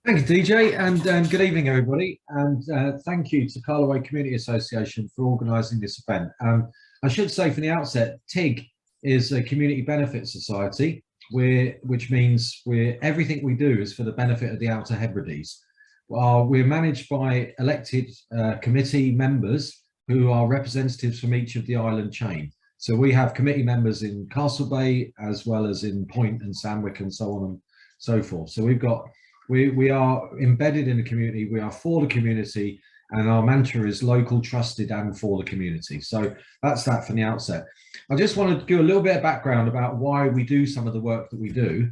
Thank you, DJ, and good evening, everybody. And thank you to Carlaway Community Association for organising this event. I should say from the outset, TIG is a community benefit society, which means everything we do is for the benefit of the Outer Hebrides. We're managed by elected committee members who are representatives from each of the island chain. So we have committee members in Castle Bay, as well as in Point and Sandwich and so on and so forth. So we are embedded in the community, we are for the community, and our mantra is local, trusted, and for the community. So that's that from the outset. I just want to give a little bit of background about why we do some of the work that we do.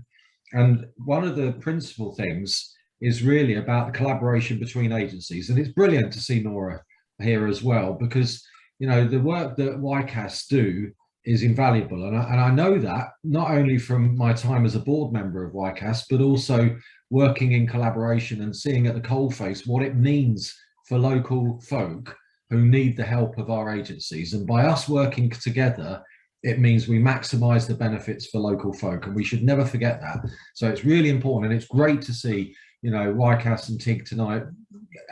And one of the principal things is really about the collaboration between agencies. And it's brilliant to see Nora here as well, because you know the work that YCAS do is invaluable. And I know that not only from my time as a board member of YCAS, but also working in collaboration and seeing at the coalface what it means for local folk who need the help of our agencies. And by us working together, it means we maximize the benefits for local folk, and we should never forget that. So it's really important, and it's great to see, you know, YCAS and TIG tonight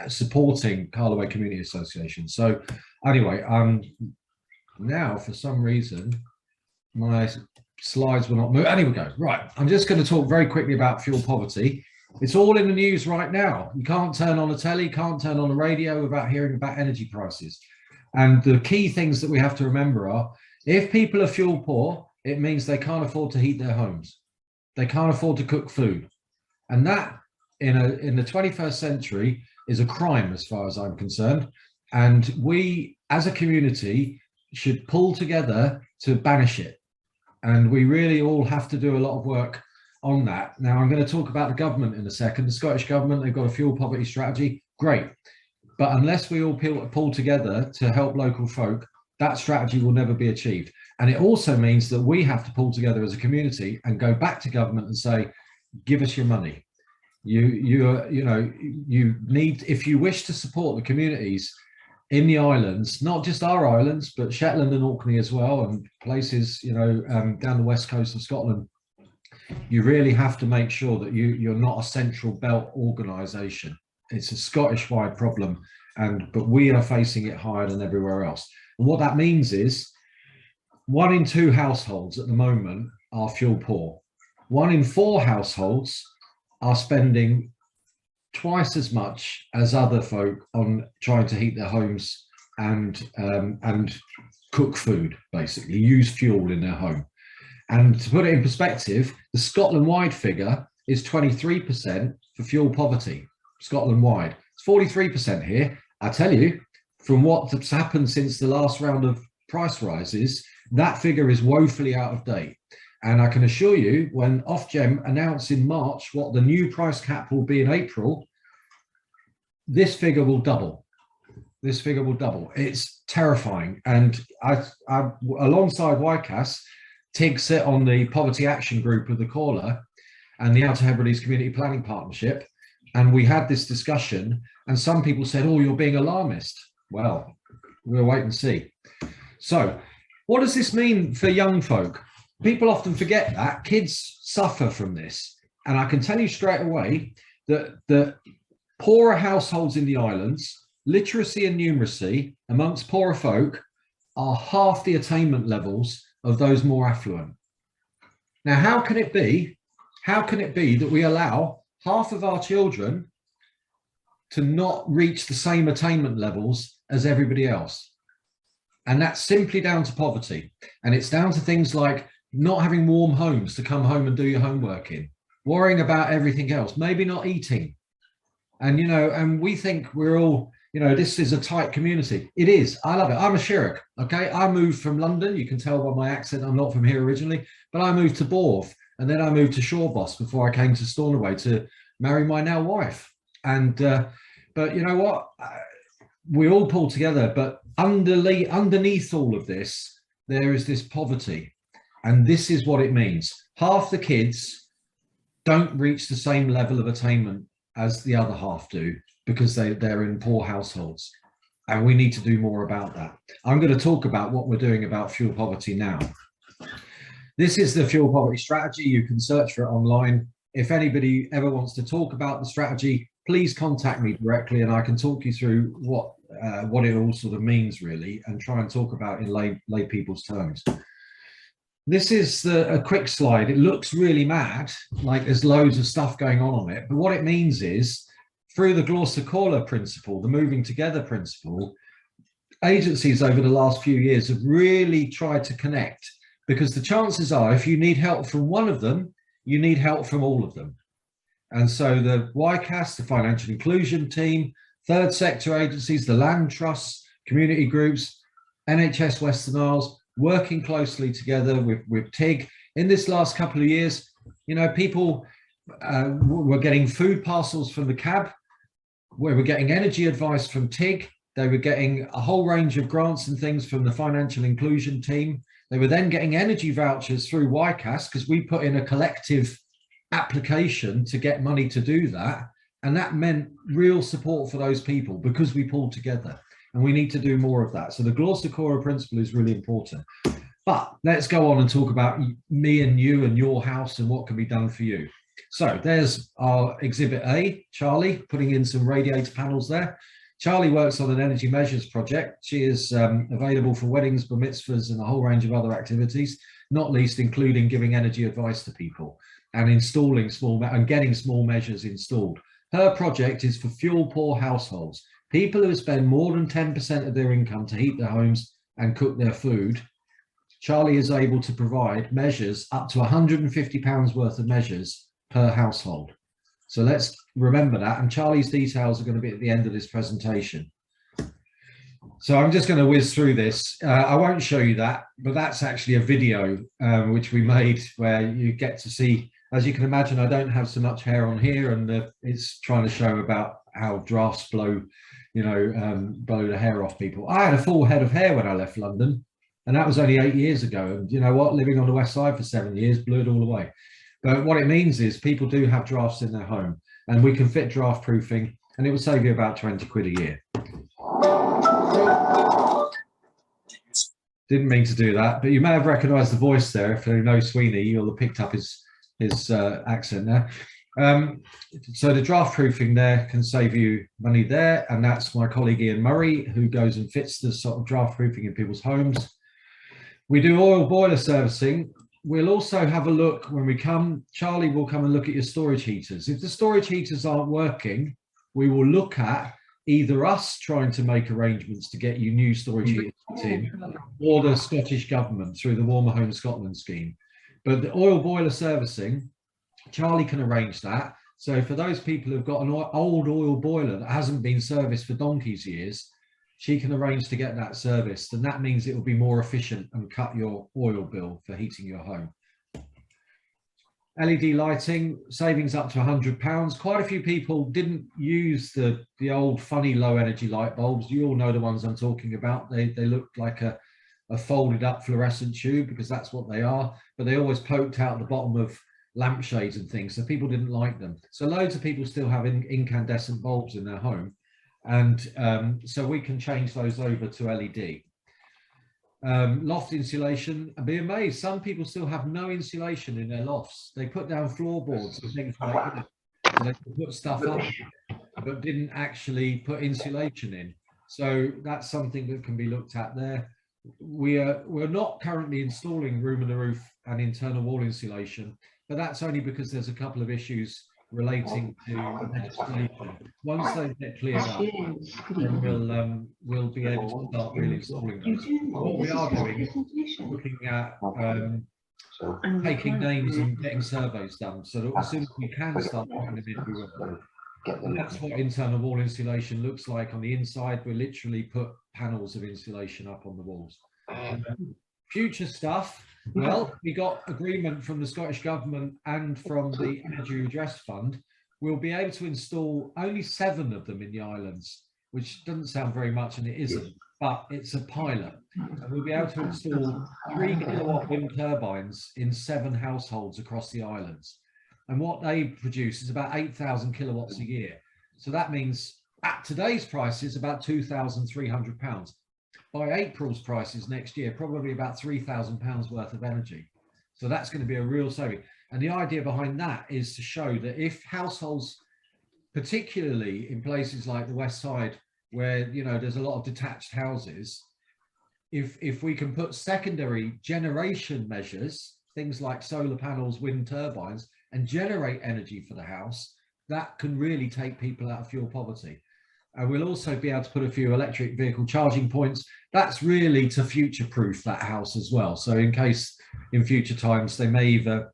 supporting Carlaway Community Association. So anyway, now for some reason my slides will not move. Anyway, go right. I'm just going to talk very quickly about fuel poverty. It's all in the news right now. You can't turn on the telly, can't turn on the radio without hearing about energy prices. And the key things that we have to remember are, if people are fuel poor, it means they can't afford to heat their homes. They can't afford to cook food. And that in the 21st century is a crime as far as I'm concerned. And we as a community should pull together to banish it. And we really all have to do a lot of work on that. Now, I'm going to talk about the government in a second. The Scottish government, they've got a fuel poverty strategy, great. But unless we all pull together to help local folk, that strategy will never be achieved. And it also means that we have to pull together as a community and go back to government and say, give us your money. You need, if you wish to support the communities in the islands, not just our islands, but Shetland and Orkney as well, and places, you know, down the west coast of Scotland, you really have to make sure that you're not a central belt organisation. It's a Scottish-wide problem, but we are facing it higher than everywhere else. And what that means is 1 in 2 households at the moment are fuel poor. 1 in 4 households are spending twice as much as other folk on trying to heat their homes and cook food, basically use fuel in their home. And to put it in perspective, the Scotland-wide figure is 23% for fuel poverty, Scotland-wide. It's 43% here. I tell you, from what's happened since the last round of price rises, that figure is woefully out of date. And I can assure you, when Ofgem announce in March what the new price cap will be in April, this figure will double. This figure will double. It's terrifying. And I alongside YCAS, TIG sit on the Poverty Action Group of the Caller and the Outer Hebrides Community Planning Partnership. And we had this discussion, and some people said, oh, you're being alarmist. Well, we'll wait and see. So what does this mean for young folk? People often forget that kids suffer from this. And I can tell you straight away that the poorer households in the islands, literacy and numeracy amongst poorer folk are half the attainment levels of those more affluent. Now, how can it be that we allow half of our children to not reach the same attainment levels as everybody else? And that's simply down to poverty. And it's down to things like not having warm homes to come home and do your homework in, worrying about everything else, maybe not eating. And, you know, and we think we're all, you know, this is a tight community. It is. I love it. I'm a Shirrock. Okay. I moved from London. You can tell by my accent, I'm not from here originally, but I moved to Borth, and then I moved to Shawboss before I came to Stornoway to marry my now wife. And, but you know what? We all pull together, but underneath all of this, there is this poverty. And this is what it means. Half the kids don't reach the same level of attainment as the other half do, because they're in poor households. And we need to do more about that. I'm going to talk about what we're doing about fuel poverty now. This is the fuel poverty strategy. You can search for it online. if anybody ever wants to talk about the strategy, please contact me directly and I can talk you through what it all sort of means really, and try and talk about it in lay people's terms. This is a quick slide. It looks really mad, like there's loads of stuff going on it. But what it means is, through the Glossy principle, the moving together principle, agencies over the last few years have really tried to connect, because the chances are if you need help from one of them, you need help from all of them. And so the YCAS, the financial inclusion team, third sector agencies, the land trusts, community groups, NHS Western Isles, working closely together with TIG. In this last couple of years, you know, people were getting food parcels from the CAB, we were getting energy advice from TIG, they were getting a whole range of grants and things from the financial inclusion team. They were then getting energy vouchers through YCAS, because we put in a collective application to get money to do that. And that meant real support for those people because we pulled together. And we need to do more of that. So the Glossy principle is really important. But let's go on and talk about me and you and your house and what can be done for you. So there's our exhibit A, Charlie, putting in some radiator panels there. Charlie works on an energy measures project. She is available for weddings, bar mitzvahs, and a whole range of other activities, not least including giving energy advice to people and installing and getting small measures installed. Her project is for fuel poor households. People who spend more than 10% of their income to heat their homes and cook their food. Charlie is able to provide measures up to £150 worth of measures per household. So let's remember that. And Charlie's details are going to be at the end of this presentation. So I'm just going to whiz through this. I won't show you that, but that's actually a video which we made where you get to see, as you can imagine, I don't have so much hair on here, and it's trying to show about how drafts blow, you know, blow the hair off people. I had a full head of hair when I left London, and that was only 8 years ago. And you know what, living on the West Side for 7 years blew it all away. But what it means is people do have drafts in their home, and we can fit draft proofing, and it will save you about 20 quid a year. Didn't mean to do that, but you may have recognised the voice there. If you know Sweeney, you'll have picked up his accent there. So the draft proofing there can save you money there, and that's my colleague Ian Murray, who goes and fits the sort of draft proofing in people's homes. We do oil boiler servicing. We'll also have a look when we come. Charlie will come and look at your storage heaters. If the storage heaters aren't working, we will look at either us trying to make arrangements to get you new storage heaters in, or the Scottish Government through the Warmer Home Scotland scheme. But the oil boiler servicing, Charlie can arrange that. So for those people who've got an old oil boiler that hasn't been serviced for donkey's years, she can arrange to get that serviced, and that means it will be more efficient and cut your oil bill for heating your home. LED lighting, savings up to £100. Quite a few people didn't use the old funny low energy light bulbs. You all know the ones I'm talking about. They look like a folded up fluorescent tube, because that's what they are, but they always poked out the bottom of lampshades and things, so people didn't like them. So loads of people still have incandescent bulbs in their home, and so we can change those over to LED. Loft insulation, and be amazed, some people still have no insulation in their lofts. They put down floorboards and things like that, so they can put stuff up but didn't actually put insulation in. So that's something that can be looked at there. We're not currently installing room and the roof and internal wall insulation, but that's only because there's a couple of issues relating to legislation. Once they get cleared up, then we'll be able to start really installing those. What we are doing is looking at taking names and getting surveys done, so that as soon as we can start putting them in, we will. And that's what internal wall insulation looks like on the inside. We literally put panels of insulation up on the walls. Future stuff, well, we got agreement from the Scottish Government and from the Energy Redress Fund. We'll be able to install only 7 of them in the islands, which doesn't sound very much, and it isn't, but it's a pilot. And we'll be able to install 3 kilowatt wind turbines in 7 households across the islands. And what they produce is about 8,000 kilowatts a year. So that means at today's prices, about £2,300. By April's prices next year, probably about £3,000 worth of energy. So that's going to be a real saving. And the idea behind that is to show that if households, particularly in places like the West Side, where, you know, there's a lot of detached houses, if we can put secondary generation measures, things like solar panels, wind turbines, and generate energy for the house, that can really take people out of fuel poverty. And we'll also be able to put a few electric vehicle charging points. That's really to future-proof that house as well. So in case in future times they may either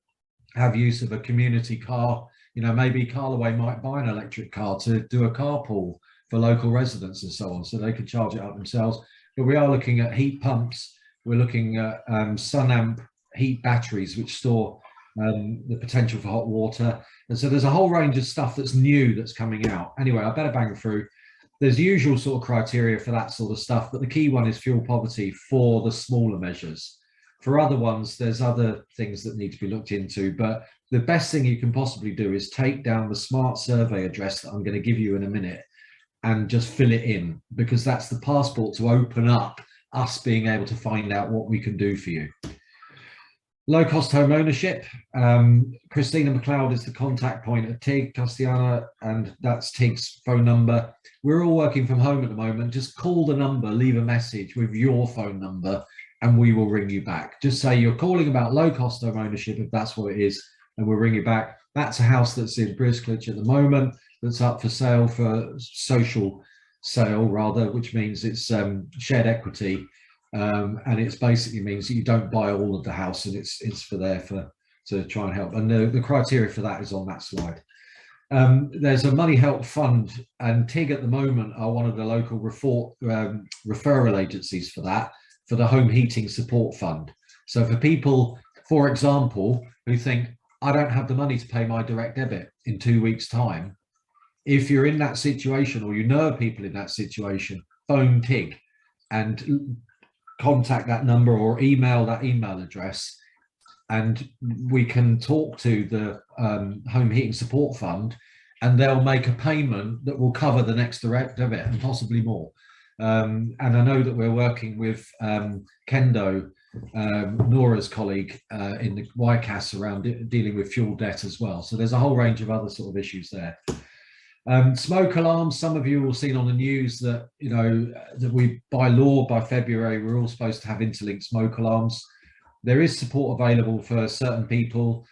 have use of a community car, you know, maybe Carlaway might buy an electric car to do a carpool for local residents and so on, so they could charge it up themselves. But we are looking at heat pumps. We're looking at sun amp heat batteries, which store the potential for hot water. And so there's a whole range of stuff that's new that's coming out. Anyway, I better bang through. There's the usual sort of criteria for that sort of stuff, but the key one is fuel poverty for the smaller measures. For other ones, there's other things that need to be looked into, but the best thing you can possibly do is take down the smart survey address that I'm going to give you in a minute and just fill it in, because that's the passport to open up us being able to find out what we can do for you. Low cost home ownership. Christina McLeod is the contact point at TIG, Castellana, and that's TIG's phone number. We're all working from home at the moment. Just call the number, leave a message with your phone number, and we will ring you back. Just say you're calling about low cost home ownership, if that's what it is, and we'll ring you back. That's a house that's in Brisclitch at the moment, that's up for sale, for social sale rather, which means it's shared equity. And it basically means that you don't buy all of the house, and it's for there to try and help. And the criteria for that is on that slide. There's a money help fund, and TIG at the moment are one of the local referral agencies for that, for the home heating support fund. So for people, for example, who think, I don't have the money to pay my direct debit in 2 weeks' time, if you're in that situation, or you know people in that situation, phone TIG and contact that number or email that email address, and we can talk to the home heating support fund, and they'll make a payment that will cover the next direct debit and possibly more. And I know that we're working with Kendo, Nora's colleague in the YCAS, around dealing with fuel debt as well. So there's a whole range of other sort of issues there. Smoke alarms. Some of you will have seen on the news that, you know, that we, by law, by February, we're all supposed to have interlinked smoke alarms. There is support available for certain people.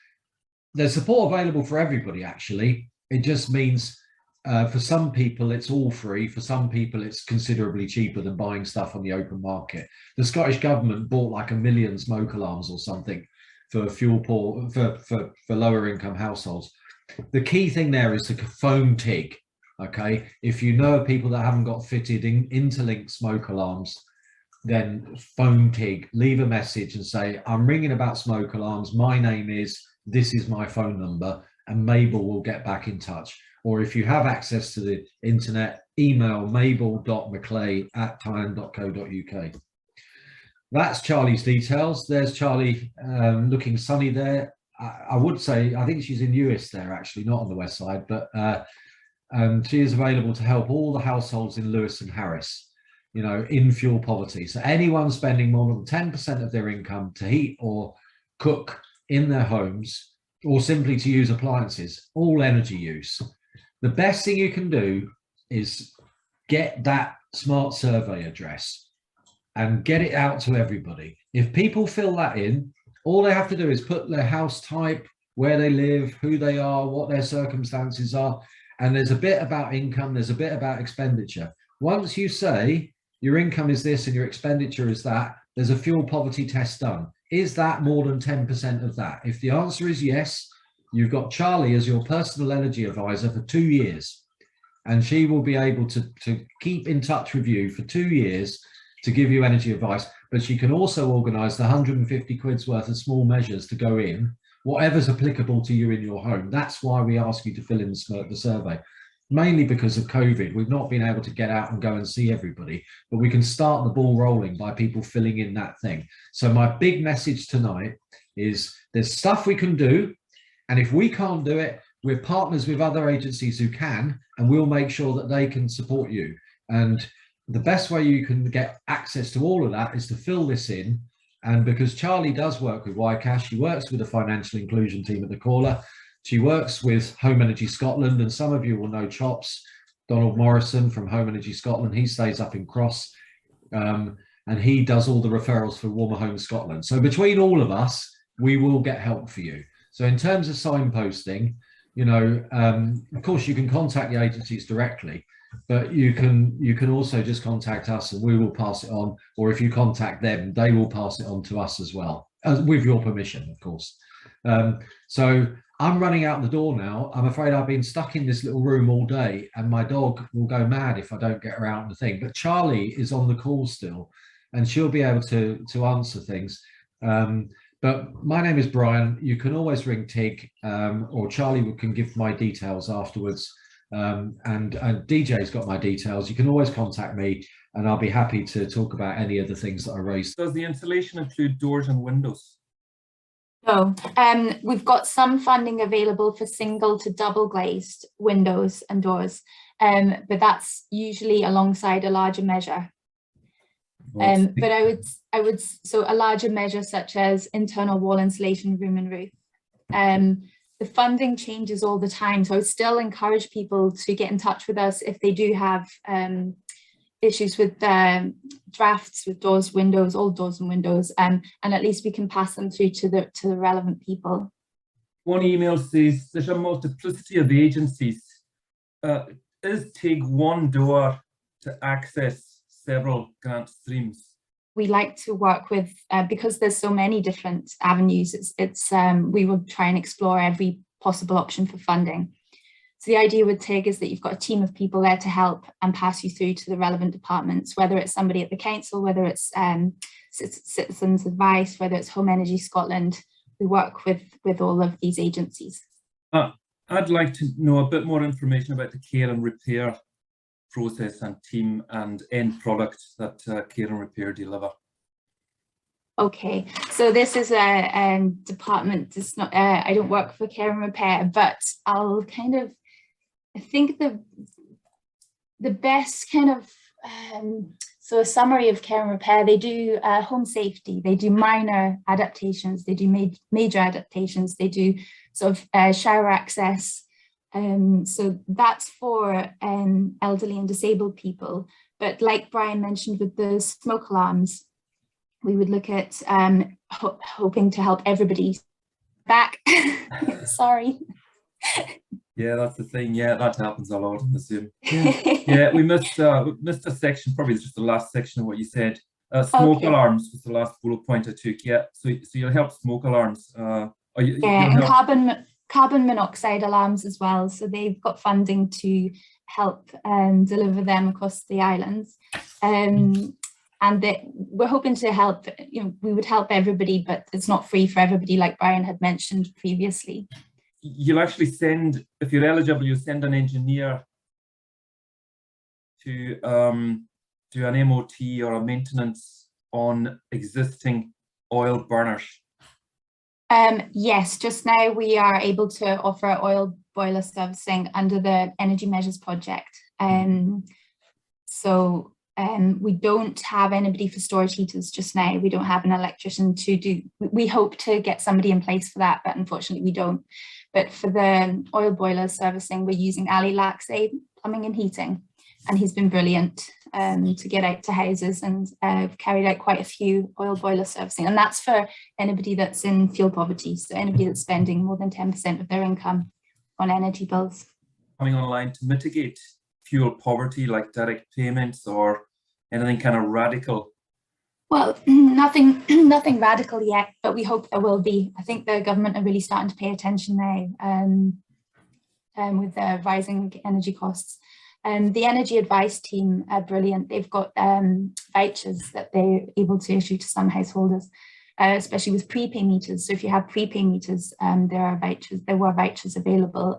There's support available for everybody, actually. It just means for some people it's all free. For some people it's considerably cheaper than buying stuff on the open market. The Scottish government bought like 1 million smoke alarms or something for fuel poor, for lower income households. The key thing there is to phone TIG. Okay, if you know people that haven't got fitted in interlinked smoke alarms, then phone TIG, leave a message and say, I'm ringing about smoke alarms, my name is, this is my phone number, and Mabel will get back in touch. Or if you have access to the internet, email mabel.mcclay@time.co.uk. That's Charlie's details. There's Charlie looking sunny there. I would say, I think she's in Lewis there, actually, not on the West Side, but she is available to help all the households in Lewis and Harris, you know, in fuel poverty. So anyone spending more than 10% of their income to heat or cook in their homes, or simply to use appliances, all energy use. The best thing you can do is get that smart survey address and get it out to everybody. If people fill that in, all they have to do is put their house type, where they live, who they are, what their circumstances are. And there's a bit about income, there's a bit about expenditure. Once you say your income is this and your expenditure is that, there's a fuel poverty test done. Is that more than 10% of that? If the answer is yes, you've got Charlie as your personal energy advisor for 2 years. And she will be able to keep in touch with you for 2 years to give you energy advice. But she can also organise the 150 quid's worth of small measures to go in, whatever's applicable to you in your home. That's why we ask you to fill in the survey. Mainly because of COVID, we've not been able to get out and go and see everybody, but we can start the ball rolling by people filling in that thing. So my big message tonight is there's stuff we can do, and if we can't do it, we're partners with other agencies who can, and we'll make sure that they can support you. And the best way you can get access to all of that is to fill this in And because Charlie does work with YCAS, she works with the financial inclusion team at the Caller. She works with Home Energy Scotland, and some of you will know Chops, Donald Morrison from Home Energy Scotland. He stays up in Cross, and he does all the referrals for Warmer Homes Scotland. So between all of us, we will get help for you. So in terms of signposting, you know, of course you can contact the agencies directly, but you can also just contact us and we will pass it on, or if you contact them, they will pass it on to us as well, with your permission, of course. So I'm running out the door now. I'm afraid I've been stuck in this little room all day and my dog will go mad if I don't get her out in the thing. But Charlie is on the call still and she'll be able to answer things. But my name is Brian. You can always ring TIG, or Charlie can give my details afterwards. And DJ's got my details. You can always contact me and I'll be happy to talk about any of the things that I raised. Does the installation include doors and windows? No, we've got some funding available for single to double glazed windows and doors, but that's usually alongside a larger measure. But I would so a larger measure such as internal wall insulation, room and roof. The funding changes all the time, so I would still encourage people to get in touch with us if they do have issues with drafts with doors, windows, all doors and windows, and at least we can pass them through to the relevant people. One email says there's a multiplicity of agencies. Is TIG one door to access several grant streams? We like to work with, because there's so many different avenues, we will try and explore every possible option for funding. So the idea with TIG is that you've got a team of people there to help and pass you through to the relevant departments, whether it's somebody at the council, whether it's Citizens Advice, whether it's Home Energy Scotland. We work with all of these agencies. I'd like to know a bit more information about the care and repair process and team and end product that care and repair deliver. Okay, so this is a department. It's not. I don't work for care and repair, but I'll kind of. I think the best kind of so a summary of care and repair. They do home safety. They do minor adaptations. They do major adaptations. They do sort of shower access. So that's for elderly and disabled people. But like Brian mentioned with the smoke alarms, we would look at hoping to help everybody back. Sorry. Yeah, that's the thing. Yeah, that happens a lot in the Zoom. Yeah, we missed a section, probably just the last section of what you said. Smoke alarms was the last bullet point I took. Yeah, so you'll help smoke alarms. And carbon monoxide alarms as well. So they've got funding to help deliver them across the islands. And we're hoping to help, we would help everybody, but it's not free for everybody, like Brian had mentioned previously. You'll actually send, if you're eligible, you'll send an engineer to do an MOT or a maintenance on existing oil burners. Yes, just now we are able to offer oil boiler servicing under the Energy Measures project. So we don't have anybody for storage heaters just now. We don't have an electrician to do. We hope to get somebody in place for that, but unfortunately we don't. But for the oil boiler servicing, we're using Ali Laxay Plumbing and Heating, and he's been brilliant to get out to houses and carried out quite a few oil boiler servicing. And that's for anybody that's in fuel poverty, so anybody that's spending more than 10% of their income on energy bills. Coming online to mitigate fuel poverty, like direct payments or anything kind of radical? Well, nothing radical yet, but we hope there will be. I think the government are really starting to pay attention now with the rising energy costs. The Energy Advice team are brilliant. They've got vouchers that they're able to issue to some householders, especially with prepay meters. So if you have prepay meters, there were vouchers available.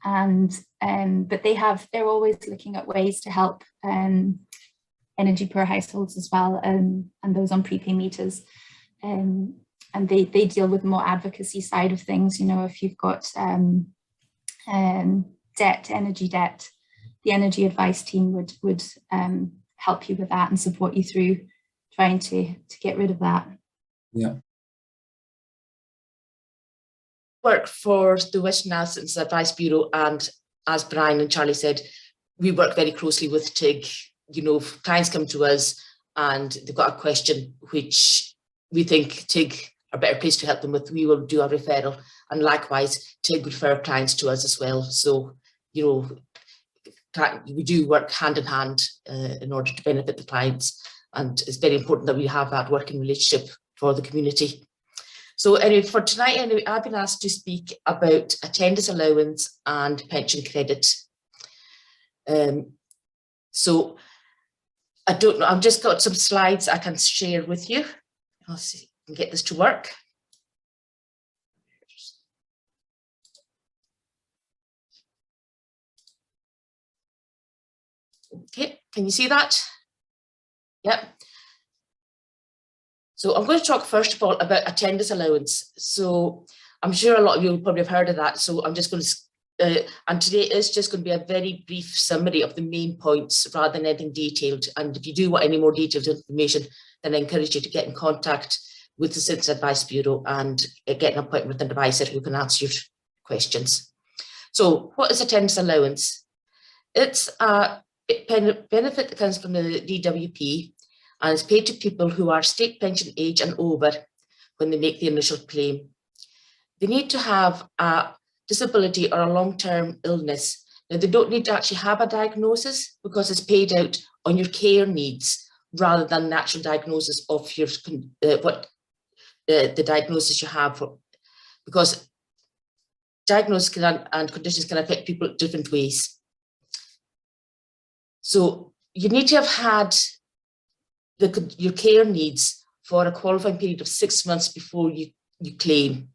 But they're always looking at ways to help energy poor households as well, and those on prepay meters. And they deal with more advocacy side of things. If you've got energy debt, the Energy Advice team would help you with that and support you through trying to get rid of that. Yeah. Work for the Western Assets Advice Bureau, and as Brian and Charlie said, we work very closely with TIG. You know, if clients come to us and they've got a question which we think TIG are better placed to help them with, we will do a referral, and likewise TIG refer clients to us as well. So, you know, we do work hand in hand in order to benefit the clients, and it's very important that we have that working relationship for the community. So anyway, for tonight, anyway, I've been asked to speak about attendance allowance and pension credit. So I don't know, I've just got some slides I can share with you. I'll see if I can get this to work. Okay, can you see that? Yep. So I'm going to talk first of all about attendance allowance. So I'm sure a lot of you probably have heard of that. So I'm just going to, and today is just going to be a very brief summary of the main points rather than anything detailed. And if you do want any more detailed information, then I encourage you to get in contact with the Citizens Advice Bureau and get an appointment with an advisor who can answer your questions. So what is attendance allowance? It's a benefit that comes from the DWP, and it's paid to people who are state pension age and over when they make the initial claim. They need to have a disability or a long-term illness. Now, they don't need to actually have a diagnosis because it's paid out on your care needs rather than the actual diagnosis of your the diagnosis you have, because diagnosis and conditions can affect people different ways. So you need to have had your care needs for a qualifying period of 6 months before you claim.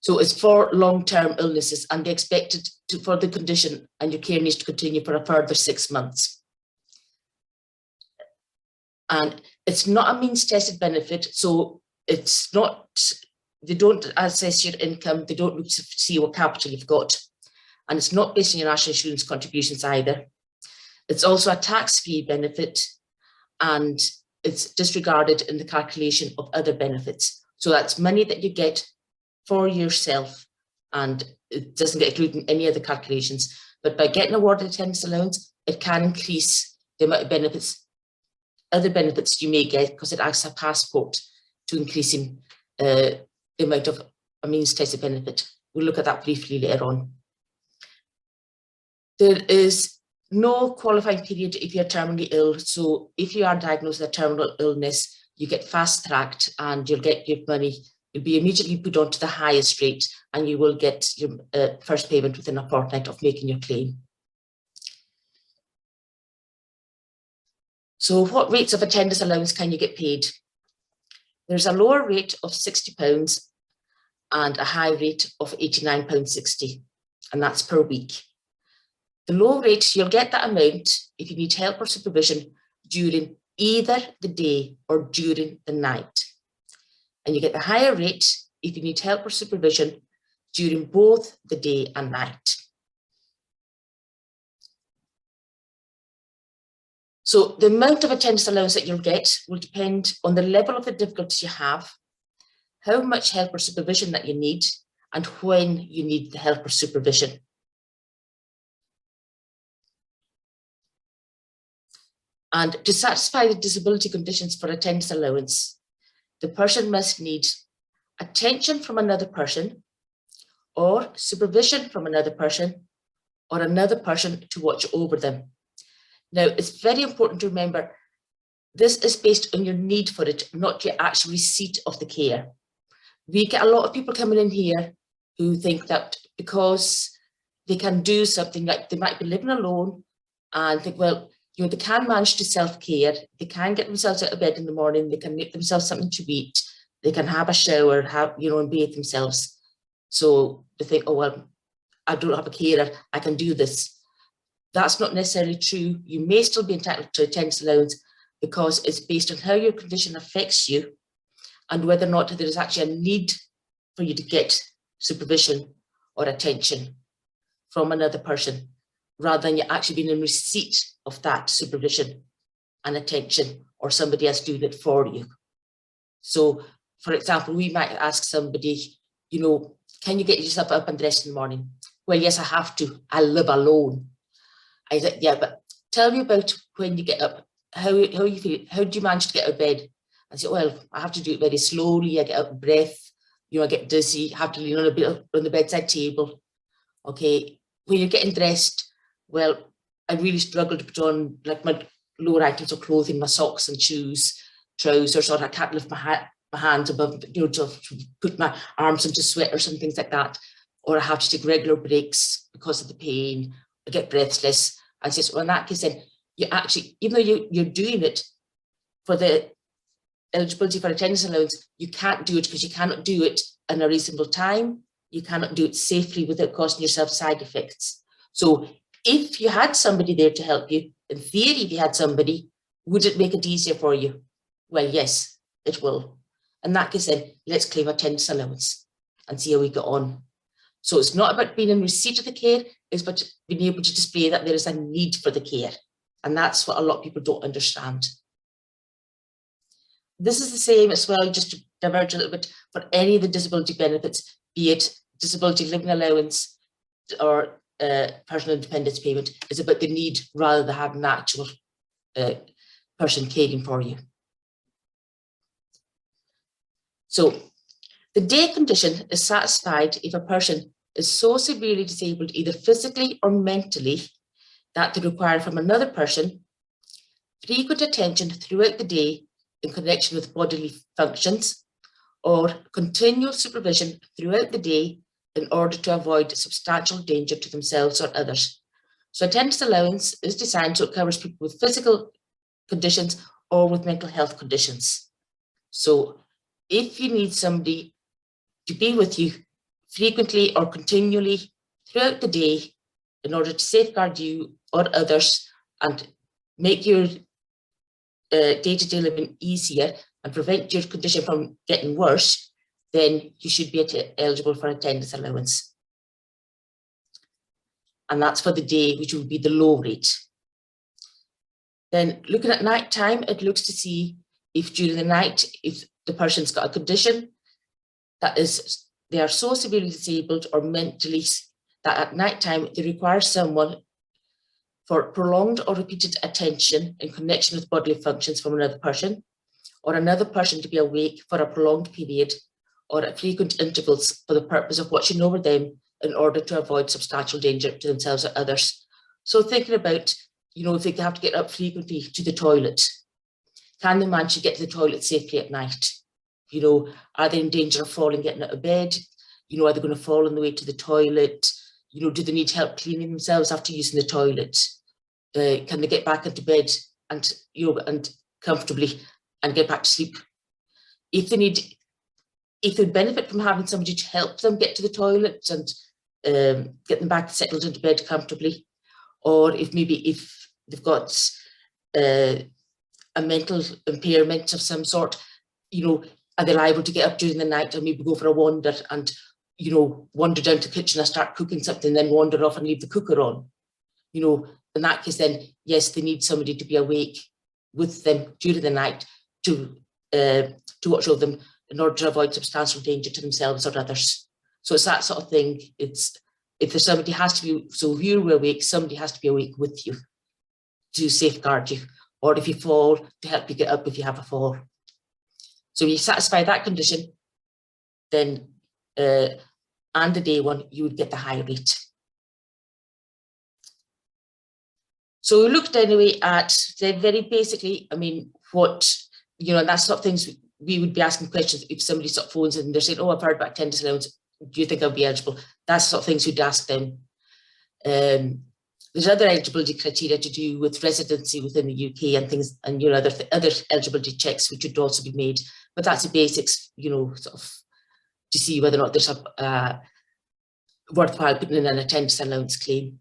So it's for long-term illnesses, and they expected for the condition and your care needs to continue for a further 6 months. And it's not a means tested benefit, so it's not, they don't assess your income, they don't look to see what capital you've got, and it's not based on your national insurance contributions either. It's also a tax-free benefit, and it's disregarded in the calculation of other benefits. So that's money that you get for yourself, and it doesn't get included in any other calculations. But by getting awarded attendance allowance, it can increase the amount of benefits, other benefits you may get, because it acts as a passport to increasing the amount of a means tested benefit. We'll look at that briefly later on. There is no qualifying period if you're terminally ill. So if you are diagnosed with a terminal illness, you get fast tracked and you'll get your money. You'll be immediately put onto the highest rate, and you will get your first payment within a fortnight of making your claim. So what rates of attendance allowance can you get paid? There's a lower rate of £60 and a high rate of £89.60, and that's per week. The low rate, you'll get that amount if you need help or supervision during either the day or during the night. And you get the higher rate if you need help or supervision during both the day and night. So the amount of attendance allowance that you'll get will depend on the level of the difficulties you have, how much help or supervision that you need, and when you need the help or supervision. And to satisfy the disability conditions for attendance allowance, the person must need attention from another person, or supervision from another person, or another person to watch over them. Now, it's very important to remember, this is based on your need for it, not your actual receipt of the care. We get a lot of people coming in here who think that because they can do something, like they might be living alone and think, well, you know, they can manage to self-care, they can get themselves out of bed in the morning, they can make themselves something to eat, they can have a shower, and bathe themselves. So they think, oh, well, I don't have a carer, I can do this. That's not necessarily true. You may still be entitled to attendance allowance because it's based on how your condition affects you and whether or not there is actually a need for you to get supervision or attention from another person, rather than you actually being in receipt of that supervision and attention or or somebody else doing it for you. So, for example, we might ask somebody, you know, can you get yourself up and dressed in the morning? Well, yes, I have to. I live alone. I said, yeah, but tell me about when you get up. How you feel? How do you manage to get out of bed? I said, well, I have to do it very slowly. I get out of breath. You know, I get dizzy. I have to lean on a bit on the bedside table. Okay, when you're getting dressed, well, I really struggle to put on like my lower items of clothing, my socks and shoes, trousers, or I can't lift my hands above, you know, to put my arms into sweaters and things like that. Or I have to take regular breaks because of the pain. I get breathless. I says, well, in that case, then you actually, even though you're doing it for the eligibility for attendance allowance, you can't do it because you cannot do it in a reasonable time. You cannot do it safely without causing yourself side effects. So if you had somebody there to help you, in theory, if you had somebody, would it make it easier for you? Well, yes, it will. In that case, then let's claim attendance allowance and see how we get on. So it's not about being in receipt of the care, it's about being able to display that there is a need for the care. And that's what a lot of people don't understand. This is the same as well, just to diverge a little bit, for any of the disability benefits, be it disability living allowance or personal independence payment, is about the need rather than having an actual person caring for you. So the day condition is satisfied if a person is so severely disabled, either physically or mentally, that they require from another person frequent attention throughout the day in connection with bodily functions, or continual supervision throughout the day in order to avoid substantial danger to themselves or others. So attendance allowance is designed so it covers people with physical conditions or with mental health conditions. So if you need somebody to be with you frequently or continually throughout the day in order to safeguard you or others and make your day-to-day living easier and prevent your condition from getting worse, then you should be eligible for attendance allowance. And that's for the day, which would be the low rate. Then looking at night time, it looks to see if during the night, if the person's got a condition that is, they are so severely disabled or mentally that at night time they require someone for prolonged or repeated attention in connection with bodily functions from another person, or another person to be awake for a prolonged period or at frequent intervals for the purpose of watching over them in order to avoid substantial danger to themselves or others. So thinking about, you know, if they have to get up frequently to the toilet, can they manage to get to the toilet safely at night? You know, are they in danger of falling, getting out of bed? You know, are they going to fall on the way to the toilet? You know, do they need help cleaning themselves after using the toilet? Can they get back into bed and, you know, and comfortably and get back to sleep? If they benefit from having somebody to help them get to the toilet and get them back settled into bed comfortably, or if they've got a mental impairment of some sort, you know, are they liable to get up during the night and maybe go for a wander and, you know, wander down to the kitchen and start cooking something, then wander off and leave the cooker on? You know, in that case, then yes, they need somebody to be awake with them during the night to watch over them in order to avoid substantial danger to themselves or others. So it's that sort of thing. It's if there's somebody has to be, so if you're awake, somebody has to be awake with you to safeguard you, or if you fall, to help you get up if you have a fall. So if you satisfy that condition, then and the day one, you would get the high rate. So we looked anyway at very basically, I mean, what, you know, and that's sort of things we would be asking questions if somebody sort of phones in and they're saying, oh, I've heard about attendance allowance, do you think I'll be eligible? That's the sort of things we'd ask them. There's other eligibility criteria to do with residency within the UK and things, and, you know, other eligibility checks which would also be made, but that's the basics, you know, sort of to see whether or not there's a worthwhile putting in an attendance allowance claim.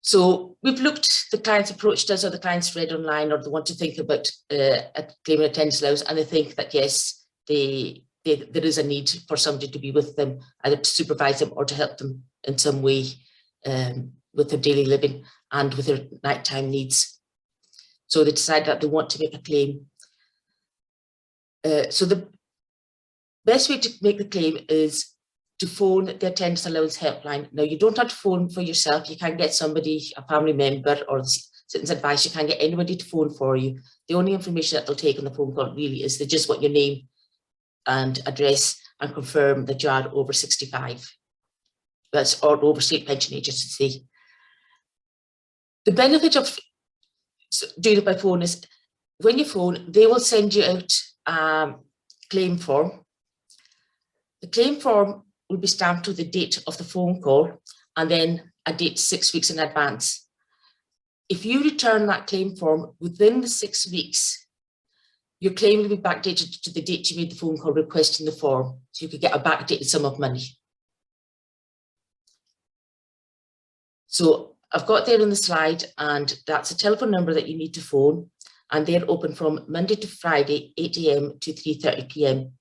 So we've looked, the clients approached us, or the clients read online, or they want to think about claiming attendance allowance, and they think that yes, there is a need for somebody to be with them, either to supervise them or to help them in some way with their daily living and with their nighttime needs. So they decide that they want to make a claim. So the best way to make the claim is to phone the attendance allowance helpline. Now, you don't have to phone for yourself. You can get somebody, a family member or citizens advice. You can get anybody to phone for you. The only information that they'll take on the phone call really is they just want your name and address and confirm that you are over 65. That's or over state pension age, I should say. The benefit of doing it by phone is when you phone, they will send you out a claim form. The claim form will be stamped with the date of the phone call and then a date 6 weeks in advance. If you return that claim form within the 6 weeks, your claim will be backdated to the date you made the phone call requesting the form, so you could get a backdated sum of money. So I've got there on the slide, and that's a telephone number that you need to phone, and they're open from Monday to Friday, 8 AM to 3:30 PM.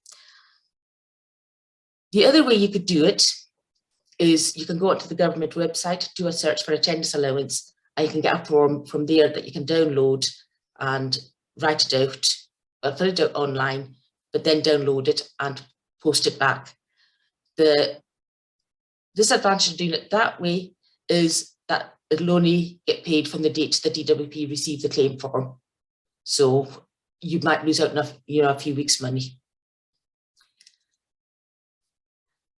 The other way you could do it is you can go onto the government website, do a search for attendance allowance, and you can get a form from there that you can download and write it out, fill it out online, but then download it and post it back. The disadvantage of doing it that way is that it'll only get paid from the date the DWP received the claim form. So you might lose out enough, a few weeks' money.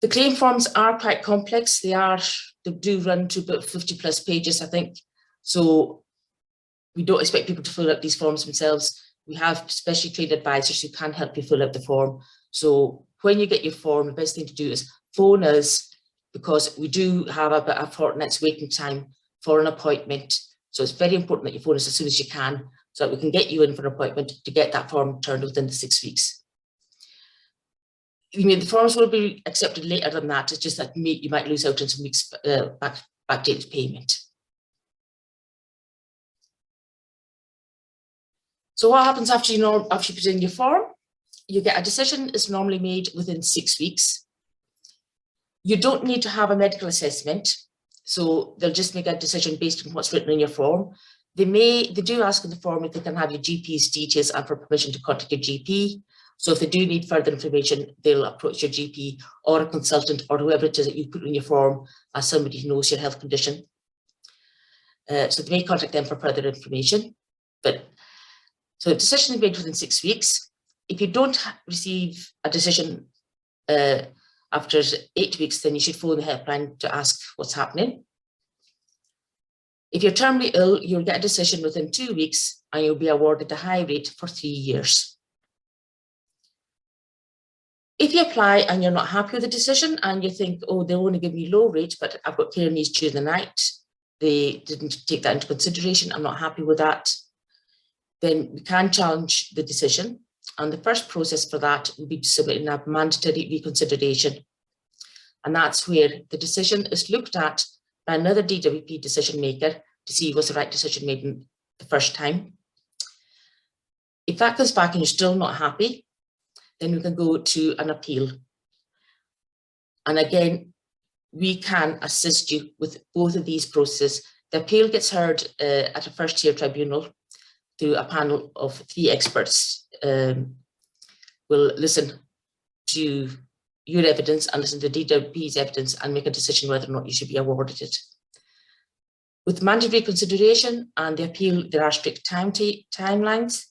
The claim forms are quite complex. They do run to about 50+ pages, I think. So we don't expect people to fill out these forms themselves. We have specially trained advisors who can help you fill out the form. So when you get your form, the best thing to do is phone us, because we do have about a fortnight's waiting time for an appointment. So it's very important that you phone us as soon as you can, so that we can get you in for an appointment to get that form turned within the 6 weeks. The forms will be accepted later than that. It's just that you might lose out on some weeks backdated payment. So what happens after you put in your form? You get a decision is normally made within 6 weeks. You don't need to have a medical assessment. So they'll just make a decision based on what's written in your form. They do ask in the form if they can have your GP's details and for permission to contact your GP. So if they do need further information, they'll approach your GP or a consultant or whoever it is that you put in your form as somebody who knows your health condition. So they may contact them for further information. So a decision is made within 6 weeks. If you don't receive a decision after 8 weeks, then you should phone the helpline to ask what's happening. If you're terminally ill, you'll get a decision within 2 weeks and you'll be awarded a high rate for 3 years. If you apply and you're not happy with the decision and you think, oh, they'll only give me low rate, but I've got care needs during the night, they didn't take that into consideration, I'm not happy with that, then we can challenge the decision. And the first process for that will be to submit a mandatory reconsideration. And that's where the decision is looked at by another DWP decision maker to see was the right decision made the first time. If that comes back and you're still not happy, then we can go to an appeal. And again, we can assist you with both of these processes. The appeal gets heard at a first-tier tribunal through a panel of 3 experts. Will listen to your evidence and listen to DWP's evidence and make a decision whether or not you should be awarded it. With mandatory consideration and the appeal, there are strict timelines.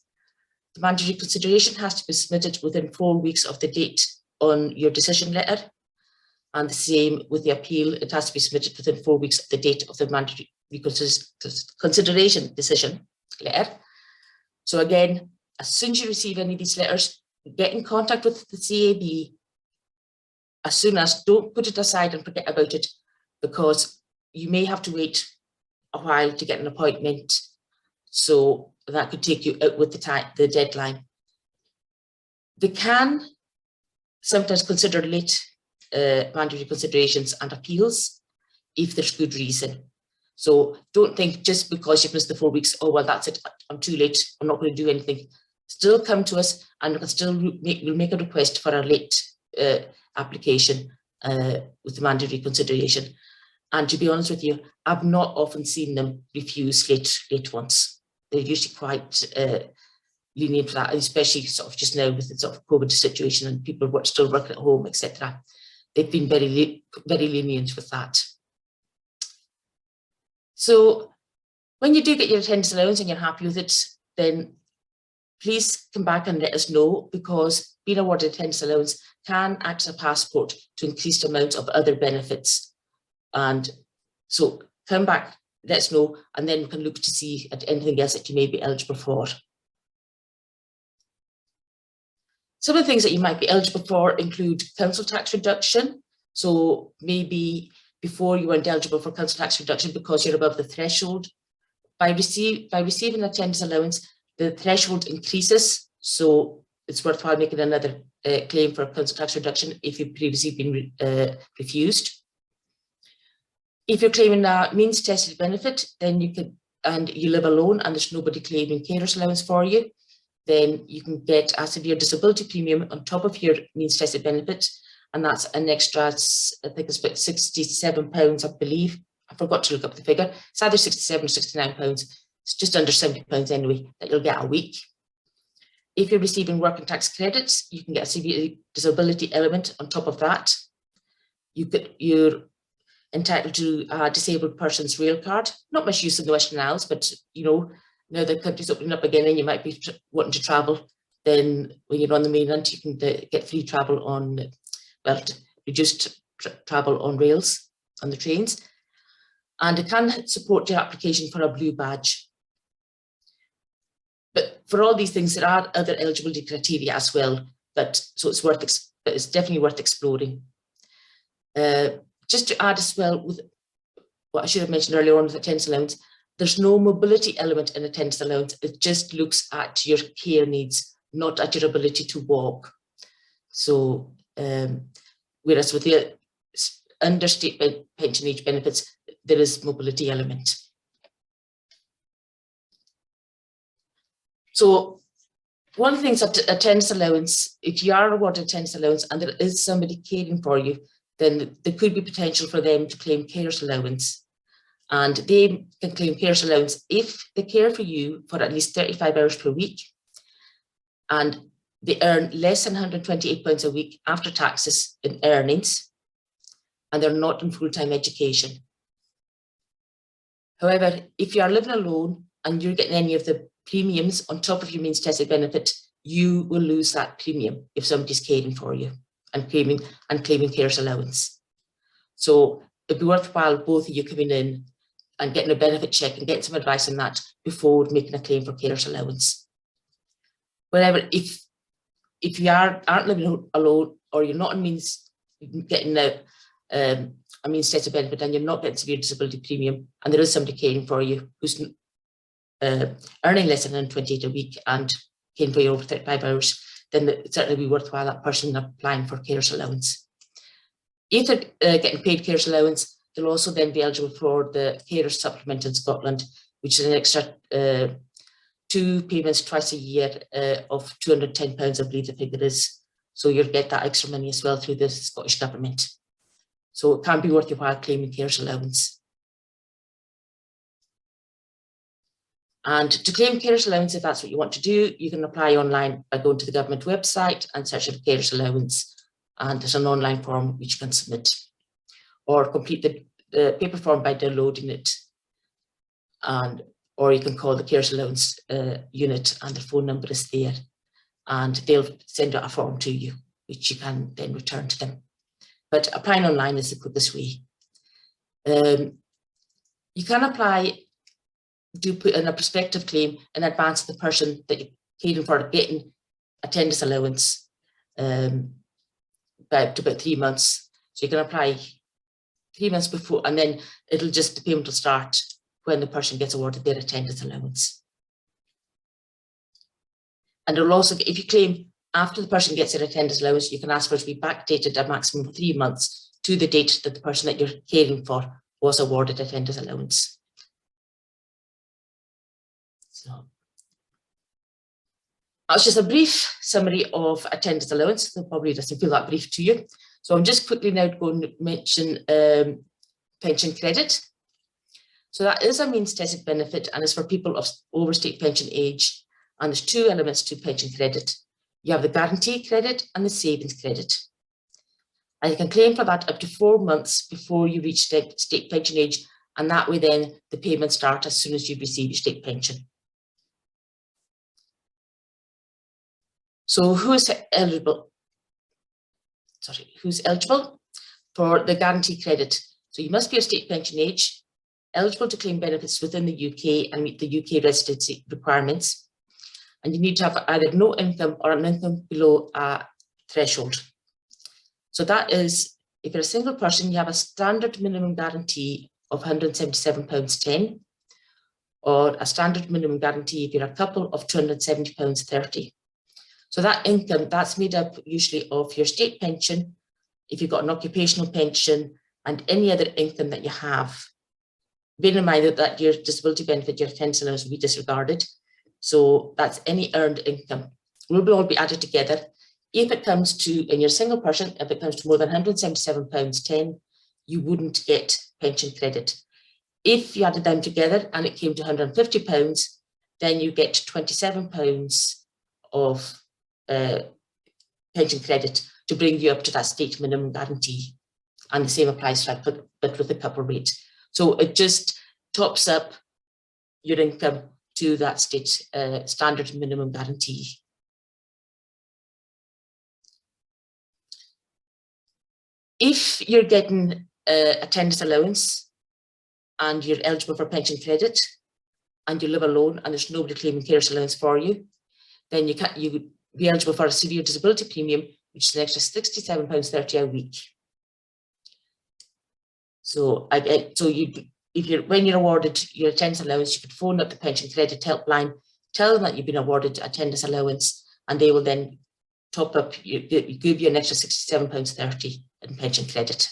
The mandatory consideration has to be submitted within 4 weeks of the date on your decision letter. And the same with the appeal, it has to be submitted within 4 weeks of the date of the mandatory consideration decision letter. So again, as soon as you receive any of these letters, get in contact with the CAB as soon as, don't put it aside and forget about it, because you may have to wait a while to get an appointment. So that could take you out with the deadline. They can sometimes consider late mandatory considerations and appeals if there's good reason. So don't think just because you've missed the 4 weeks, oh, well, that's it, I'm too late, I'm not going to do anything. Still come to us and we can still make a request for a late application with the mandatory consideration. And to be honest with you, I've not often seen them refuse late ones. they're usually quite lenient for that, especially sort of just now with the sort of COVID situation and people still working at home, etc. They've been very lenient with that. So when you do get your attendance allowance and you're happy with it, then please come back and let us know, because being awarded attendance allowance can act as a passport to increased amounts of other benefits. And so come back, let us know, and then we can look to see at anything else that you may be eligible for. Some of the things that you might be eligible for include council tax reduction. So maybe before you weren't eligible for council tax reduction because you're above the threshold. By receiving attendance allowance, the threshold increases, so it's worthwhile making another claim for council tax reduction if you've previously been refused. If you're claiming a means tested benefit, then you can, and you live alone and there's nobody claiming carers allowance for you, then you can get a severe disability premium on top of your means tested benefit, and that's an extra, I think it's about £67, I believe. I forgot to look up the figure. It's either 67 or 69 pounds. It's just under 70 pounds anyway that you'll get a week. If you're receiving working tax credits, you can get a severe disability element on top of that. You're entitled to a disabled person's rail card. Not much use in the Western Isles, but you know, now the country's opening up again and you might be wanting to travel, then when you're on the mainland, you can get free travel on, well, reduced travel on rails, on the trains. And it can support your application for a blue badge. But for all these things, there are other eligibility criteria as well, so it's definitely worth exploring. Just to add as well, with what I should have mentioned earlier on with attendance allowance, there's no mobility element in attendance allowance. It just looks at your care needs, not at your ability to walk. So, whereas with the understate pension age benefits, there is mobility element. So one of the things that attendance allowance, if you are awarded attendance allowance and there is somebody caring for you, then there could be potential for them to claim carers allowance. And they can claim carers allowance if they care for you for at least 35 hours per week and they earn less than £128 a week after taxes in earnings, and they're not in full-time education. However, if you are living alone and you're getting any of the premiums on top of your means tested benefit, you will lose that premium if somebody's caring for you and claiming carers allowance. So it'd be worthwhile both of you coming in and getting a benefit check and getting some advice on that before making a claim for carers allowance. Whenever, if you aren't living alone or you're not getting a means tested benefit and you're not getting severe disability premium and there is somebody caring for you who's earning less than 128 a week and caring for you over 35 hours, then it certainly be worthwhile that person applying for carers allowance. If they're getting paid carers allowance, they'll also then be eligible for the carers supplement in Scotland, which is an extra 2 payments twice a year of £210, I believe the figure is. So you'll get that extra money as well through the Scottish Government. So it can be worth your while claiming carers allowance. And to claim carers allowance, if that's what you want to do, you can apply online by going to the government website and search for carers allowance. And there's an online form which you can submit, or complete the paper form by downloading it. Or you can call the carers allowance unit and the phone number is there. And they'll send out a form to you, which you can then return to them. But applying online is the quickest way. You can apply, do put in a prospective claim in advance of the person that you're caring for getting attendance allowance to about 3 months. So you can apply 3 months before, and then the payment will start when the person gets awarded their attendance allowance. And it'll also, if you claim after the person gets their attendance allowance, you can ask for it to be backdated a maximum of 3 months to the date that the person that you're caring for was awarded attendance allowance. So that's just a brief summary of attendance allowance. It probably doesn't feel that brief to you. So I'm just quickly now going to mention pension credit. So that is a means tested benefit and is for people of over state pension age. And there's two elements to pension credit. You have the guarantee credit and the savings credit. And you can claim for that up to 4 months before you reach state pension age. And that way then the payments start as soon as you receive your state pension. So who's eligible? Who's eligible for the guarantee credit? So you must be of state pension age, eligible to claim benefits within the UK and meet the UK residency requirements. And you need to have either no income or an income below a threshold. So that is, if you're a single person, you have a standard minimum guarantee of £177.10, or a standard minimum guarantee if you're a couple of £270.30. So that income, that's made up usually of your state pension, if you've got an occupational pension, and any other income that you have. Bear in mind that your disability benefit, your attendance allowance will be disregarded. So that's any earned income. Will all be added together. If it comes to, and you're a single person, if it comes to more than £177.10, you wouldn't get pension credit. If you added them together and it came to £150, then you get £27 of pension credit to bring you up to that state minimum guarantee. And the same applies for that, but with a couple rate. So it just tops up your income to that state standard minimum guarantee. If you're getting attendance allowance and you're eligible for pension credit and you live alone and there's nobody claiming carers allowance for you, then you would be eligible for a severe disability premium, which is an extra £67.30 a week. So when you're awarded your attendance allowance, you could phone up the pension credit helpline, tell them that you've been awarded attendance allowance, and they will then top up, give you an extra £67.30 in pension credit.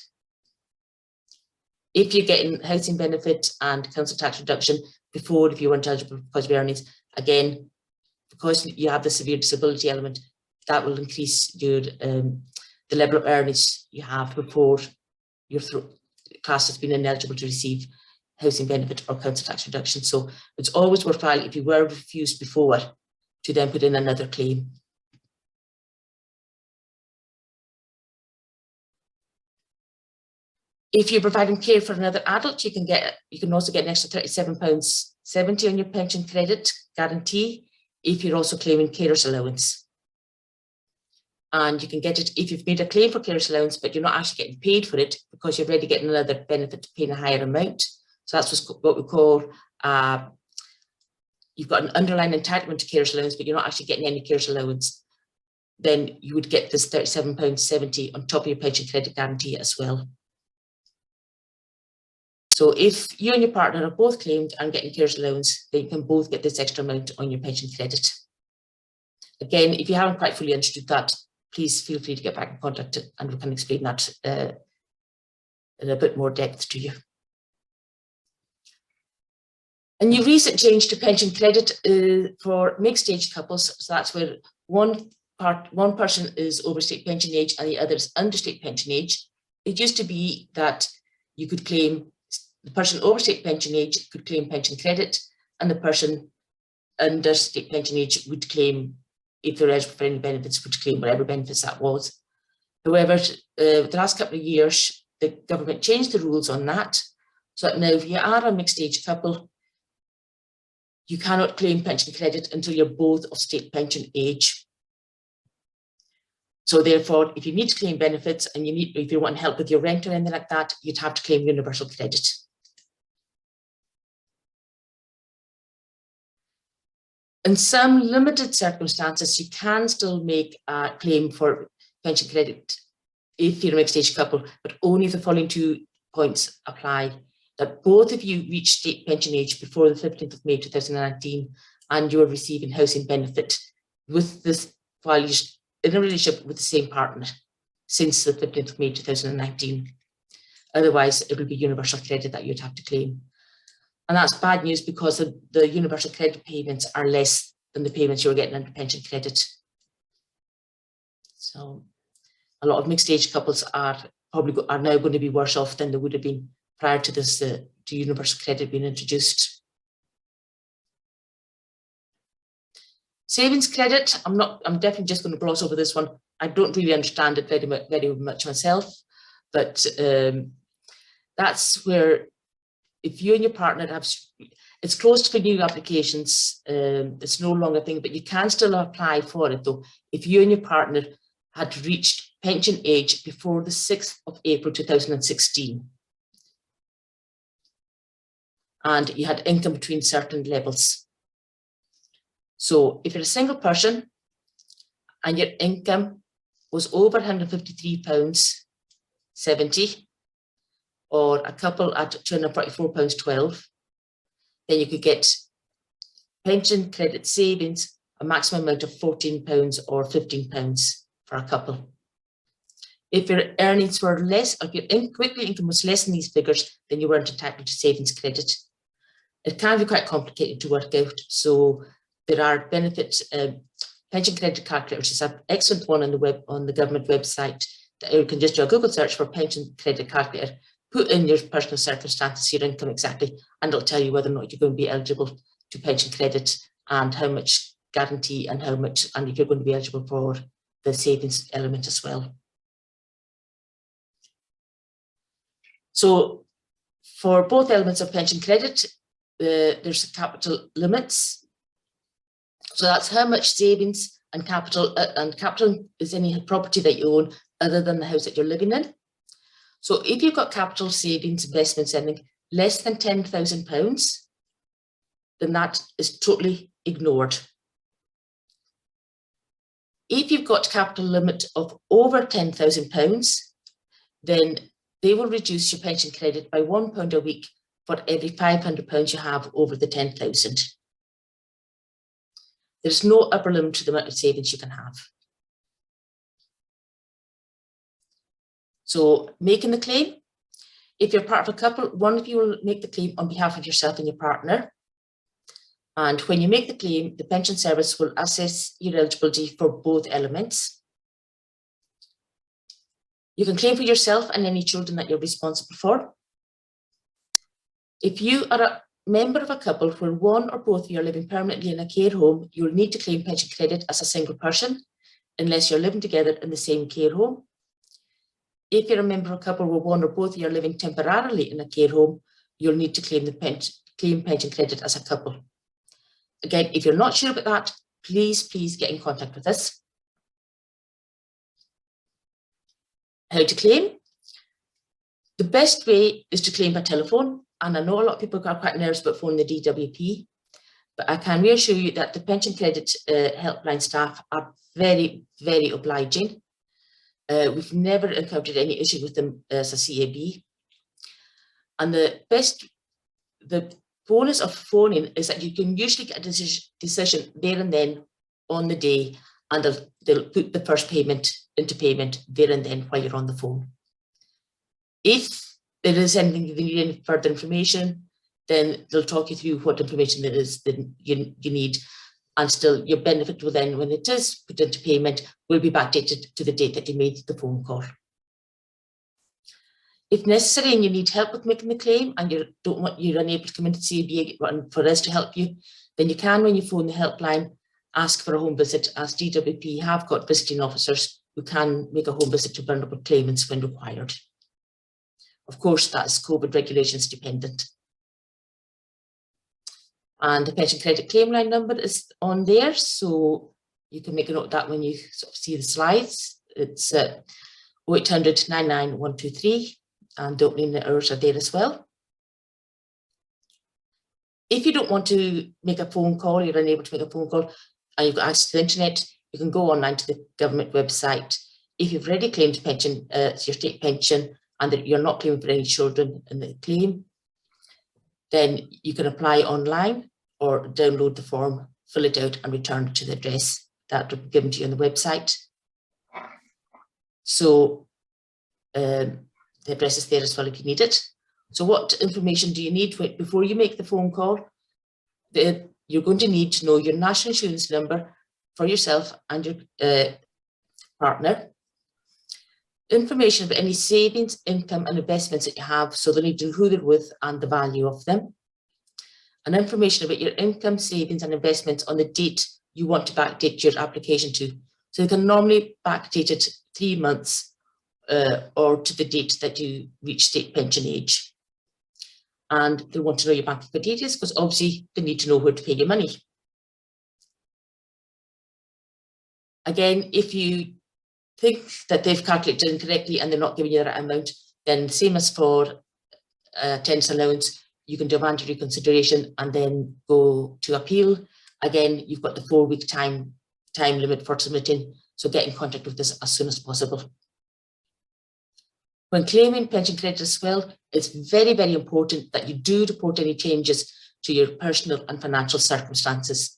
If you're getting housing benefit and council tax reduction before, if you weren't eligible for positive earnings, again, because you have the severe disability element, that will increase your the level of earnings you have before your class has been ineligible to receive housing benefit or council tax reduction. So it's always worthwhile, if you were refused before, to then put in another claim. If you're providing care for another adult, you can also get an extra £37.70 on your pension credit guarantee if you're also claiming carers allowance. And you can get it if you've made a claim for carers allowance, but you're not actually getting paid for it because you're already getting another benefit to paying a higher amount. So that's what we call, you've got an underlying entitlement to carers allowance, but you're not actually getting any carers allowance. Then you would get this £37.70 on top of your pension credit guarantee as well. So if you and your partner are both claimed and getting carers allowance, then you can both get this extra amount on your pension credit. Again, if you haven't quite fully understood that, please feel free to get back in contact and we can explain that in a bit more depth to you. A new recent change to pension credit for mixed age couples. So that's where one person is over state pension age and the other is under state pension age. It used to be that you could claim, the person over state pension age could claim pension credit and the person under state pension age would claim, if they're eligible for any benefits, would claim whatever benefits that was. However, the last couple of years, the government changed the rules on that. So that now if you are a mixed age couple, you cannot claim pension credit until you're both of state pension age. So therefore, if you need to claim benefits and if you want help with your rent or anything like that, you'd have to claim universal credit. In some limited circumstances, you can still make a claim for pension credit if you're a mixed age couple, but only if the following 2 points apply. That both of you reach state pension age before the 15th of May 2019 and you're receiving housing benefit with this while you're in a relationship with the same partner since the 15th of May 2019. Otherwise, it will be universal credit that you'd have to claim. And that's bad news because the universal credit payments are less than the payments you're getting under pension credit. So a lot of mixed age couples are now going to be worse off than they would have been prior to this to universal credit being introduced. Savings credit, I'm definitely just going to gloss over this one. I don't really understand it very much myself, but that's where if you and your partner have, it's closed for new applications, it's no longer a thing, but you can still apply for it though, if you and your partner had reached pension age before the 6th of April 2016. And you had income between certain levels. So if you're a single person and your income was over £153.70, or a couple at £244.12, then you could get pension credit savings, a maximum amount of £14 or £15 for a couple. If your earnings were less, or your weekly income was less than these figures, then you weren't entitled to savings credit. It can be quite complicated to work out, so there are benefits. Pension credit calculator, which is an excellent one on the government website. That you can just do a Google search for pension credit calculator, put in your personal circumstances, your income exactly, and it'll tell you whether or not you're going to be eligible to pension credit and how much guarantee and how much, and if you're going to be eligible for the savings element as well. So for both elements of pension credit, there's capital limits. So that's how much savings and capital is any property that you own other than the house that you're living in. So if you've got capital savings, investments, anything less than £10,000, then that is totally ignored. If you've got capital limit of over £10,000, then they will reduce your pension credit by £1 a week for every £500 you have over the 10,000. There's no upper limit to the amount of savings you can have. So making the claim, if you're part of a couple, one of you will make the claim on behalf of yourself and your partner. And when you make the claim, the pension service will assess your eligibility for both elements. You can claim for yourself and any children that you're responsible for. If you are a member of a couple where one or both of you are living permanently in a care home, you'll need to claim pension credit as a single person, unless you're living together in the same care home. If you're a member of a couple where one or both of you are living temporarily in a care home, you'll need to claim pension credit as a couple. Again, if you're not sure about that, please get in contact with us. How to claim? The best way is to claim by telephone. And I know a lot of people are quite nervous about phoning the DWP, but I can reassure you that the pension credit helpline staff are very, very obliging. We've never encountered any issue with them as a CAB. And the bonus of phoning is that you can usually get a decision there and then on the day, and they'll put the first payment into payment there and then while you're on the phone. If there is anything you need any further information, then they'll talk you through what information there is that you need, and still your benefit will then, when it is put into payment, will be backdated to the date that you made the phone call. If necessary and you need help with making the claim and you're unable to come into CAB and for us to help you, then you can, when you phone the helpline, ask for a home visit, as DWP have got visiting officers who can make a home visit to vulnerable claimants when required. Of course, that's COVID regulations dependent. And the pension credit claim line number is on there, so you can make a note of that when you sort of see the slides. It's 0800 99 123, and the opening hours are there as well. If you don't want to make a phone call, you're unable to make a phone call, and you've got access to the internet, you can go online to the government website. If you've already claimed pension, it's your state pension, and that you're not claiming for any children in the claim, then you can apply online or download the form, fill it out and return it to the address that will be given to you on the website. So the address is there as well if you need it. So what information do you need before you make the phone call? You're going to need to know your national insurance number for yourself and your partner. information about any savings, income and investments that you have, so they need to know who they're with and the value of them. And information about your income, savings and investments on the date you want to backdate your application to. So you can normally backdate it 3 months or to the date that you reach state pension age. And they want to know your bank account details because obviously they need to know where to pay your money. Again, if you think that they've calculated incorrectly and they're not giving you the right amount, then same as for attendance allowance, you can demand a reconsideration and then go to appeal. Again, you've got the 4-week time limit for submitting, so get in contact with us as soon as possible. When claiming pension credit as well, it's very, very important that you do report any changes to your personal and financial circumstances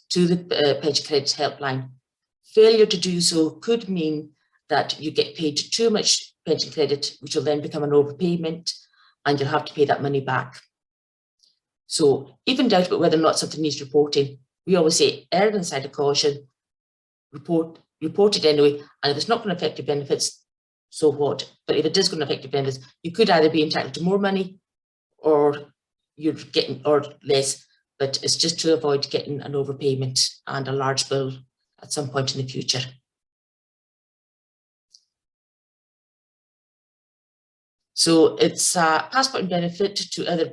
to the pension credit helpline. Failure to do so could mean that you get paid too much pension credit, which will then become an overpayment, and you'll have to pay that money back. So if in doubt about whether or not something needs reporting, we always say err on the side of caution, report it anyway, and if it's not going to affect your benefits, so what? But if it is going to affect your benefits, you could either be entitled to more money or you're getting or less, but it's just to avoid getting an overpayment and a large bill at some point in the future. So it's a passport and benefit to other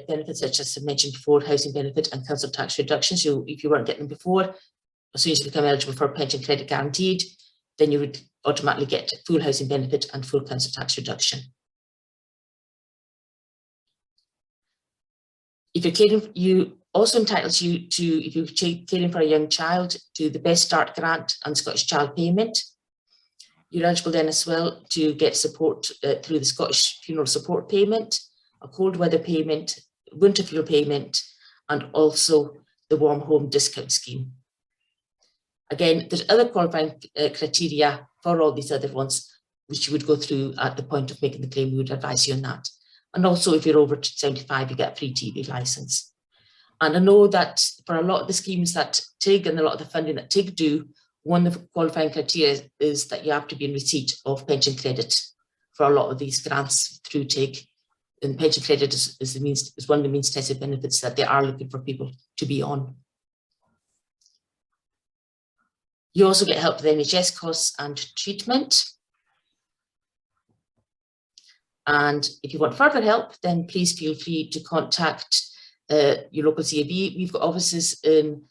benefits such as I mentioned before, housing benefit and council tax reduction. So if you weren't getting them before, as soon as you become eligible for pension credit guaranteed, then you would automatically get full housing benefit and full council tax reduction. If you're caring, you also entitles you to, if you're caring for a young child, to the Best Start grant and Scottish Child Payment. You're eligible then as well to get support through the Scottish Funeral Support Payment, a cold weather payment, winter fuel payment, and also the Warm Home Discount Scheme. Again, there's other qualifying criteria for all these other ones, which you would go through at the point of making the claim. We would advise you on that. And also if you're over 75, you get a free TV licence. And I know that for a lot of the schemes that TIG and a lot of the funding that TIG do, one of the qualifying criteria is that you have to be in receipt of pension credit for a lot of these grants through TIG. And pension credit is one of the means tested benefits that they are looking for people to be on. You also get help with NHS costs and treatment. And if you want further help, then please feel free to contact your local CAB. We've got offices in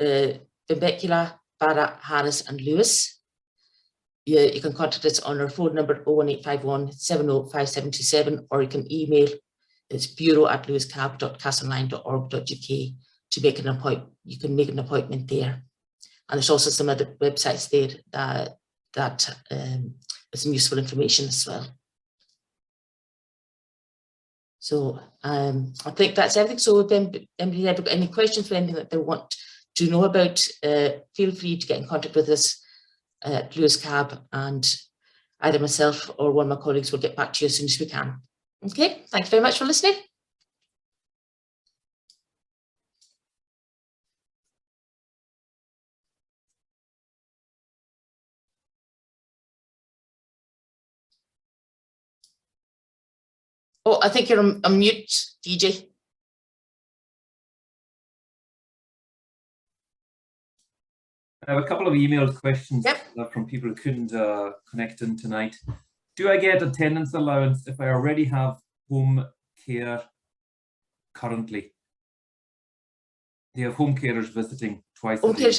Benbecula, Barra, Harris and Lewis. You can contact us on our phone number 01851 705727, or you can email. It's bureau@lewiscab.castleline.org.uk to make an appointment. You can make an appointment there. And there's also some other websites there that with some useful information as well. So I think that's everything. So if anybody ever got any questions or anything that they want to know about, feel free to get in contact with us at Lewis Cab, and either myself or one of my colleagues will get back to you as soon as we can. Okay, thank you very much for listening. Oh, I think you're on mute, DJ. I have a couple of emailed questions Yep. from people who couldn't connect in tonight. Do I get attendance allowance if I already have home care currently? Do you have home carers visiting twice a day?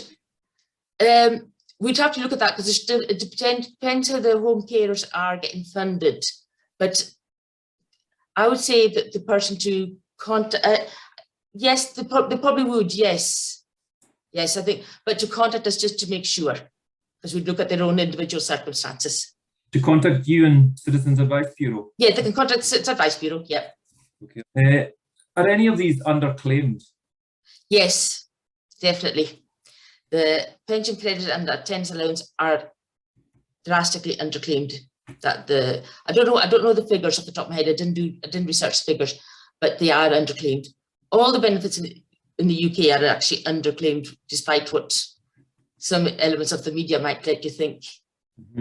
We'd have to look at that because it depends how the home carers are getting funded. But I would say that the person to contact, yes, they probably would, yes. Yes, I think, but to contact us just to make sure, because we'd look at their own individual circumstances. To contact you and Citizens Advice Bureau? Yeah, they can contact Citizens Advice Bureau, yeah. Okay. Are any of these underclaimed? Yes, definitely. The pension credit and the attendance allowance are drastically underclaimed. That I don't know the figures off the top of my head. I didn't research the figures, but they are underclaimed. All the benefits in the UK are actually underclaimed, despite what some elements of the media might let you think. Mm-hmm.